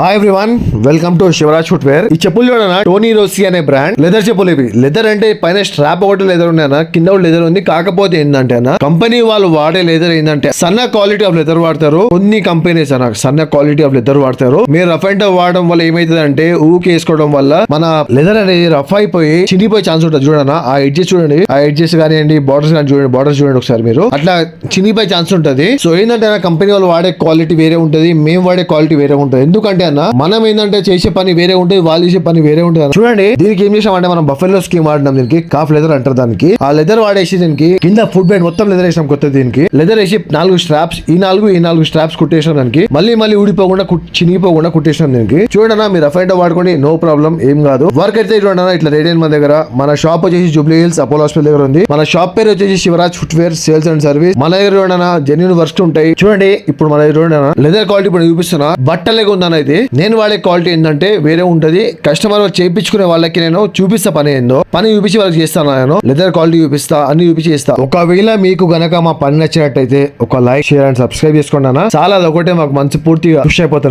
Hi everyone, welcome to Shivaraj footwear. ఈ చెప్పులు చూడనా, టోనీ రోసి అనే బ్రాండ్ లెదర్ చెప్పులు. ఇవి లెదర్ అంటే పైన స్ట్రాప్ ఒకటి లెదర్ ఉన్నాయన, కింద ఒకటి లెదర్ ఉంది. కాకపోతే ఏంటంటే అన్న, కంపెనీ వాళ్ళు వాడే లెదర్ ఏంటంటే సన్న క్వాలిటీ ఆఫ్ లెదర్ వాడతారు. కొన్ని కంపెనీస్ అన్న సన్న క్వాలిటీ ఆఫ్ లెదర్ వాడతారు. మీరు రఫ్ అండ్ టఫ్ వాడడం వల్ల ఏమైతుంది అంటే, ఊకి వేసుకోవడం వల్ల మన లెదర్ అనేది రఫ్ అయిపోయి చినిపోయే ఛాన్స్ ఉంటుంది. చూడనా, ఆ ఎడ్జెస్ చూడండి, ఆ ఎడ్జెస్ కానివ్వండి, బార్డర్స్ కానీ చూడండి, బార్డర్స్ చూడండి ఒకసారి మీరు, అట్లా చినిపోయే ఛాన్స్ ఉంటుంది. సో ఏంటంటే కంపెనీ వాళ్ళు వాడే క్వాలిటీ వేరే ఉంటుంది, మేము వాడే క్వాలిటీ వేరే ఉంటుంది. ఎందుకంటే అన్న, మనం ఏంటంటే చేసే పని వేరే ఉంటుంది, వాళ్ళు చేసే పని వేరే ఉంటుంది. చూడండి, దీనికి ఏం చేసామంటే మనం బఫెలో స్కీమ్ వాడినాం. దీనికి కాఫ్ లెదర్ అంటారు. దానికి ఆ లెదర్ వాడేసి దీనికి కింద ఫుట్ బెడ్ మొత్తం లెదర్ వేసాం. కొత్త దీనికి లెదర్ వేసి 4 స్ట్రాప్స్, ఈ 4 స్ట్రాప్స్ కుట్టేసాం. దానికి మళ్ళీ ఊడిపోకుండా చినిగిపోకుండా కుట్టేసాం. దీనికి చూడన్నా, మీరు రఫ్ అండ్ వాడుకోండి, నో ప్రాబ్లం, ఏం కాదు. వర్క్ అయితే చూడన్నా, ఇట్లా రెడీ అయిన మన దగ్గర. మన షాప్ వచ్చేసి జూబ్లీ హిల్స్ అపోలో హాస్పిటల్ దగ్గర ఉంది. మన షాప్ పేరు వచ్చేసి Shivaraj footwear sales and service. మన దగ్గర చూడన్నా జెన్యూన్ వర్క్స్ ఉంటాయి. చూడండి, ఇప్పుడు మన దగ్గర చూడన్నా లెదర్ క్వాలిటీ ఇప్పుడు చూపిస్తున్నా. బట్టలేగా ఉందని అయితే నేను వాడే క్వాలిటీ ఏంటంటే వేరే ఉంటది. కస్టమర్ చేయించుకునే వాళ్ళకి నేను చూపిస్తా, పని ఏందో పని చూపించి వాళ్ళకి చేస్తాను. నేను లెదర్ క్వాలిటీ చూపిస్తా, అన్ని చూపించి చేస్తా. ఒకవేళ మీకు గనక మా పని నచ్చినట్టయితే ఒక లైక్, షేర్ అండ్ సబ్స్క్రైబ్ చేసుకోండి అన్న. చాలా ఒకటే మాకు మంచి పూర్తిగా ఖుషి అయిపోతారు.